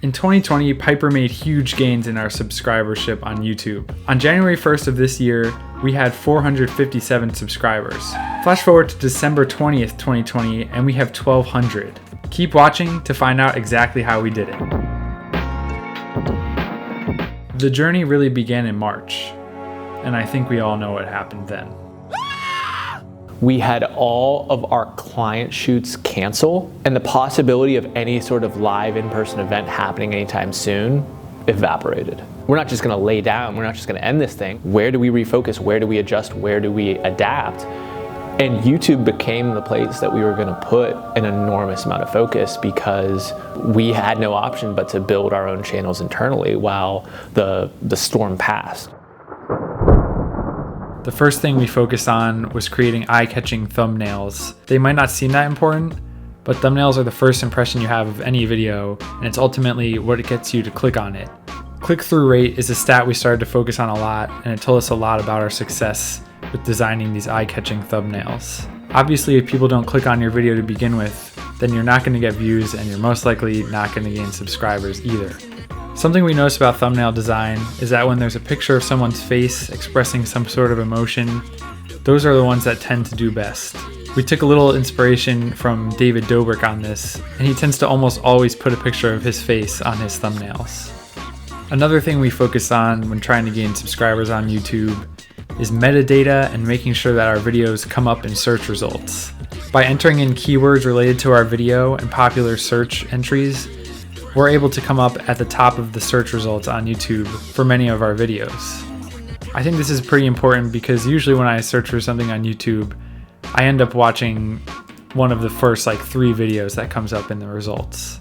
In 2020, Piper made huge gains in our subscribership on YouTube. On January 1st of this year, we had 457 subscribers. Flash forward to December 20th, 2020, and we have 1,200. Keep watching to find out exactly how we did it. The journey really began in March, and I think we all know what happened then. We had all of our client shoots cancel, and the possibility of any sort of live in-person event happening anytime soon evaporated. We're not just gonna lay down, we're not just gonna end this thing. Where do we refocus? Where do we adjust? Where do we adapt? And YouTube became the place that we were gonna put an enormous amount of focus because we had no option but to build our own channels internally while the storm passed. The first thing we focused on was creating eye-catching thumbnails. They might not seem that important, but thumbnails are the first impression you have of any video, and it's ultimately what gets you to click on it. Click-through rate is a stat we started to focus on a lot, and it told us a lot about our success with designing these eye-catching thumbnails. Obviously, if people don't click on your video to begin with, then you're not going to get views, and you're most likely not going to gain subscribers either. Something we notice about thumbnail design is that when there's a picture of someone's face expressing some sort of emotion, those are the ones that tend to do best. We took a little inspiration from David Dobrik on this, and he tends to almost always put a picture of his face on his thumbnails. Another thing we focus on when trying to gain subscribers on YouTube is metadata and making sure that our videos come up in search results. By entering in keywords related to our video and popular search entries, we're able to come up at the top of the search results on YouTube for many of our videos. I think this is pretty important because usually when I search for something on YouTube, I end up watching one of the first 3 videos that comes up in the results.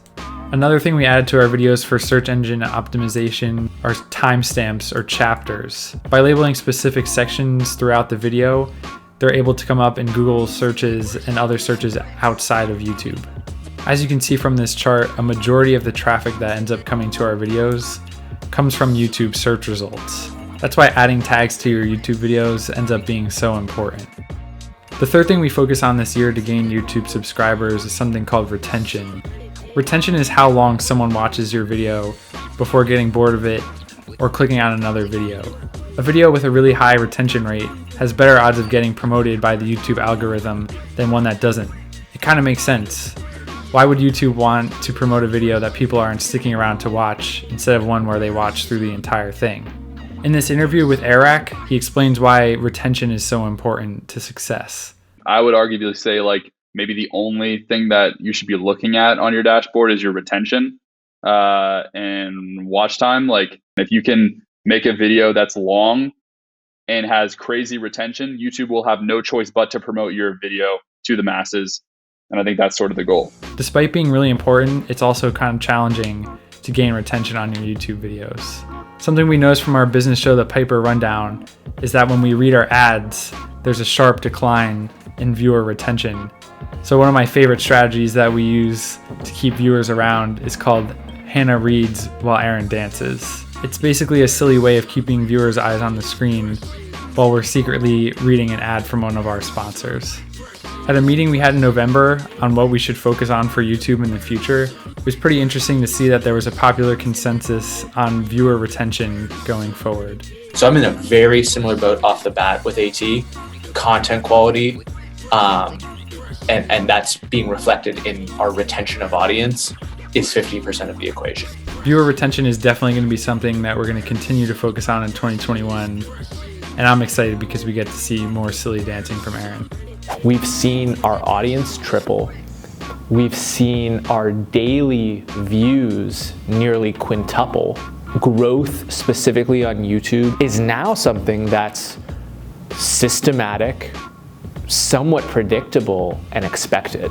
Another thing we added to our videos for search engine optimization are timestamps or chapters. By labeling specific sections throughout the video, they're able to come up in Google searches and other searches outside of YouTube. As you can see from this chart, a majority of the traffic that ends up coming to our videos comes from YouTube search results. That's why adding tags to your YouTube videos ends up being so important. The third thing we focus on this year to gain YouTube subscribers is something called retention. Retention is how long someone watches your video before getting bored of it or clicking on another video. A video with a really high retention rate has better odds of getting promoted by the YouTube algorithm than one that doesn't. It kind of makes sense. Why would YouTube want to promote a video that people aren't sticking around to watch instead of one where they watch through the entire thing? In this interview with Eric, he explains why retention is so important to success. I would arguably say maybe the only thing that you should be looking at on your dashboard is your retention and watch time. If you can make a video that's long and has crazy retention, YouTube will have no choice but to promote your video to the masses. And I think that's sort of the goal. Despite being really important, it's also kind of challenging to gain retention on your YouTube videos. Something we noticed from our business show, The Piper Rundown, is that when we read our ads, there's a sharp decline in viewer retention. So one of my favorite strategies that we use to keep viewers around is called Hannah Reads While Aaron Dances. It's basically a silly way of keeping viewers' eyes on the screen while we're secretly reading an ad from one of our sponsors. At a meeting we had in November on what we should focus on for YouTube in the future, it was pretty interesting to see that there was a popular consensus on viewer retention going forward. So I'm in a very similar boat off the bat with AT, content quality, and that's being reflected in our retention of audience is 50% of the equation. Viewer retention is definitely going to be something that we're going to continue to focus on in 2021, and I'm excited because we get to see more silly dancing from Aaron. We've seen our audience triple. We've seen our daily views nearly quintuple. Growth specifically on YouTube is now something that's systematic, somewhat predictable, and expected.